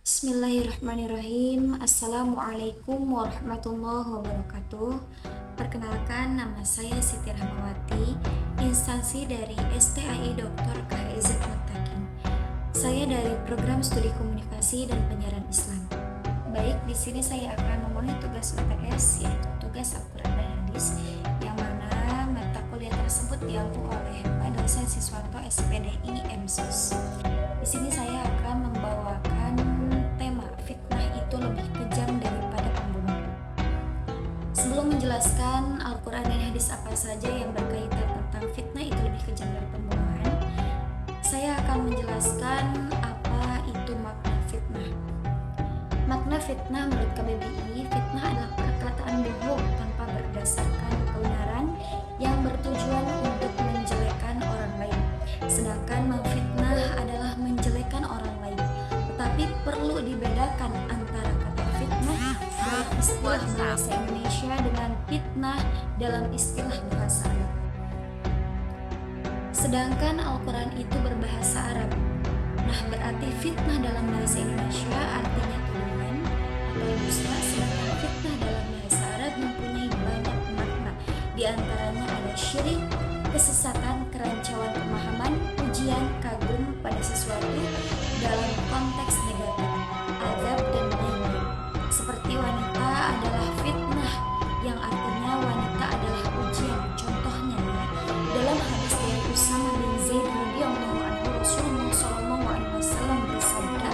Bismillahirrahmanirrahim. Assalamualaikum warahmatullahi wabarakatuh. Perkenalkan, nama saya Siti Rahmawati, instansi dari STAI Dr. KHZ Muttaqin. Saya dari Program Studi Komunikasi dan Penyiaran Islam. Baik, di sini saya akan memenuhi tugas UTS, yaitu tugas Al-Quran dan Hadis, yang mana mata kuliah tersebut diampu oleh Pak dosen Siswanto SPDI MSOS. Di sini saya akan membawakan tema fitnah itu lebih kejam daripada pembunuhan. Sebelum menjelaskan Al-Quran dan Hadis apa saja yang berkaitan tentang fitnah itu lebih kejam dari pembunuhan, saya akan menjelaskan apa itu makna fitnah. Makna fitnah menurut KBBI, fitnah adalah perkataan bohong tanpa berdasarkan kebenaran yang bertujuan untuk menjelekkan orang lain. Sedangkan memfitnah adalah menjelekkan orang lain. Tetapi perlu dibedakan antara kata fitnah dalam istilah bahasa Indonesia dengan fitnah dalam istilah bahasa Arab. Sedangkan Al-Quran itu berbahasa Arab. Nah, berarti fitnah dalam bahasa Indonesia artinya tuduhan atau dusta, sedangkan fitnah dalam bahasa Arab mempunyai banyak makna. Di antaranya ada syirik, kesesatan, kerancuan pemahaman, pujian, kagum pada sesuatu dalam konteks negatif, azab, dan lain-lain. Seperti wanita adalah fitnah, yang artinya wanita adalah ujian. Contohnya, dalam hadis dari Usama bin Zaid radhiyallahu anhu, Rasulullah sallallahu alaihi wasallam bersabda,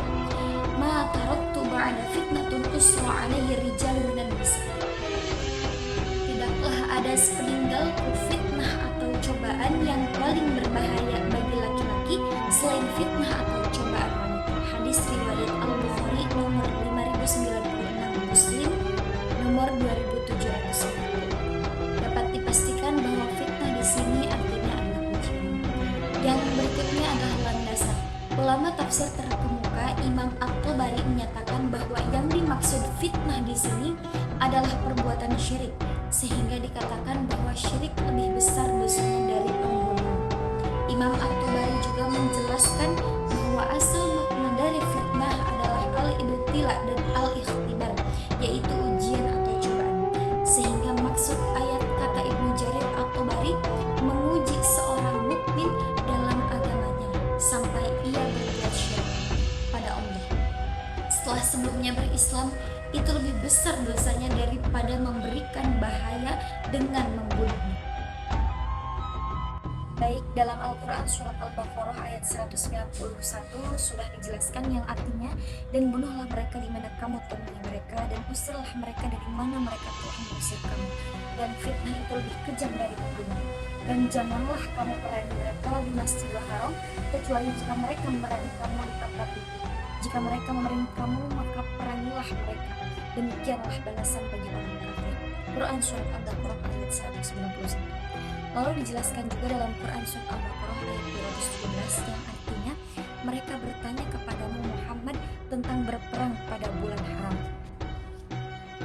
"Ma taraktu ba'da fitnatun usra 'alaihi rijalun minan nisa." Tidaklah ada sepeninggalku fitnah atau cobaan yang paling berbahaya bagi laki-laki selain fitnah atau cobaan wanita. Hadis riwayat Al-Bukhari nomor 5096, Muslim nomor 2710. Dapat dipastikan bahwa fitnah di sini artinya adalah ujian. Yang berikutnya adalah landasan. Ulama tafsir terkemuka Imam At-Tabari menyatakan bahwa yang dimaksud fitnah di sini adalah perbuatan syirik, sehingga dikatakan bahwa syirik lebih besar dosanya dari pembunuhan. Imam At-Tabari juga menjelaskan bahwa asal makna dari fitnah adalah al-ibtila dan al-ikhtibar, yaitu ujian atau cobaan. Sehingga maksud ayat kata Ibnu Jarir At-Tabari menguji seorang mukmin dalam agamanya sampai ia berbuat syirik pada Allah. Setelah sebelumnya berislam, itu lebih besar dosanya daripada memberikan bahaya dengan membunuhnya. Baik, dalam Al-Quran surat Al-Baqarah ayat 191 sudah dijelaskan yang artinya, "Dan bunuhlah mereka di mana kamu temui mereka, dan usirlah mereka dari mana mereka telah mengusir kamu, dan fitnah itu lebih kejam dari pembunuhan. Dan janganlah kamu perangi mereka di Masjidil Haram, kecuali jika mereka memerangi kamu di tempat itu. Jika mereka memerangi kamu, maka perangilah mereka. Demikianlah balasan bagi orang kafir." Quran surat Al-Baqarah ayat 191. Lalu dijelaskan juga dalam Quran surat Al-Baqarah ayat 217 yang artinya, "Mereka bertanya kepadamu Muhammad tentang berperang pada bulan haram.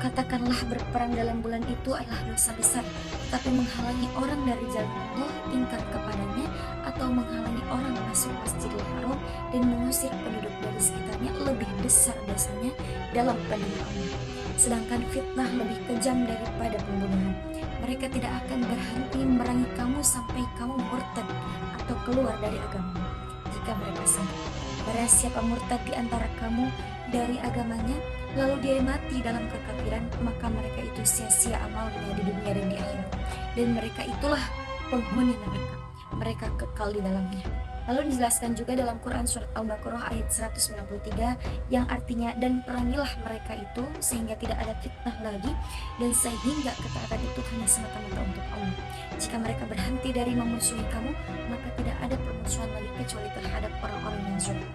Katakanlah, berperang dalam bulan itu adalah dosa besar, tapi menghalangi orang dari jalan Allah, ingkar kepadanya, atau menghalangi orang masuk Masjidil Haram dan mengusir penduduk dari sekitarnya lebih besar dosanya dalam pandangan Allah. Sedangkan fitnah lebih kejam daripada pembunuhan. Mereka tidak akan berhenti memerangi kamu sampai kamu murtad atau keluar dari agama. Jika mereka sanggup, barang siapa murtad di antara kamu dari agamanya, lalu dia mati dalam kekafiran, maka mereka itu sia-sia amalnya di dunia dan di akhirat, dan mereka itulah penghuni neraka. Mereka kekal di dalamnya." Lalu dijelaskan juga dalam Quran surat Al-Baqarah ayat 193 yang artinya, "Dan perangilah mereka itu sehingga tidak ada fitnah lagi, dan sehingga ketaatan itu hanya semata-mata untuk Allah. Jika mereka berhenti dari memusuhi kamu, maka tidak ada permusuhan lagi kecuali terhadap orang-orang yang zalim."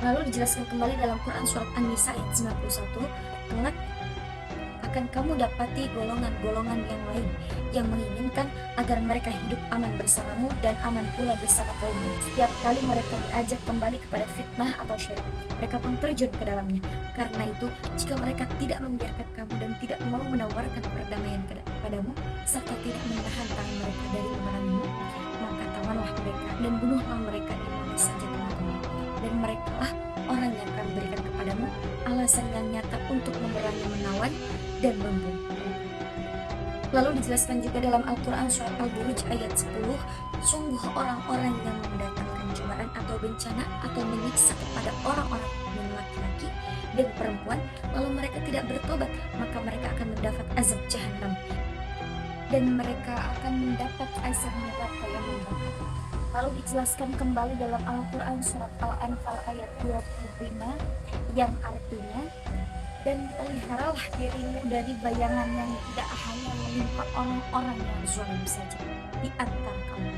Lalu dijelaskan kembali dalam Quran surat An-Nisa ayat 91, "Kelak akan kamu dapati golongan-golongan yang lain yang menginginkan agar mereka hidup aman bersamamu dan aman pula bersama kaummu. Setiap kali mereka diajak kembali kepada fitnah atau syirik, mereka pun terjun ke dalamnya. Karena itu, jika mereka tidak membiarkan kamu dan tidak mau menawarkan perdamaian kepadamu, serta tidak menahan tangan mereka dari memerangimu, maka tawanlah mereka dan bunuhlah mereka di mana saja kamu temui. Dan merekalah orang yang akan berikan kepadamu alasan yang nyata untuk memerangi, menawan, dan membunuh. Lalu dijelaskan juga dalam Al-Quran surat Al-Buruj ayat 10, sungguh orang-orang yang mendatangkan cobaan atau bencana atau menyiksa kepada orang-orang yang laki-laki dan perempuan, lalu mereka tidak bertobat, maka mereka akan mendapat azab jahanam dan mereka akan mendapat azab neraka yang membakar. Lalu dijelaskan kembali dalam Al-Quran surat Al-Anfal ayat 25 yang artinya, dan peliharalah dirimu dari bayangan yang tidak hanya menimpa orang-orang yang zalim saja di antara kamu.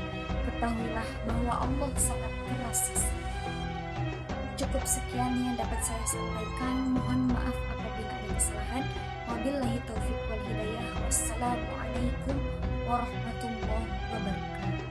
Ketahuilah bahwa Allah sangat keras sisi. Cukup sekian yang dapat saya sampaikan. Mohon maaf apabila ada kesalahan. Wabillahi taufiq wal hidayah. Wassalamualaikum warahmatullahi wabarakatuh.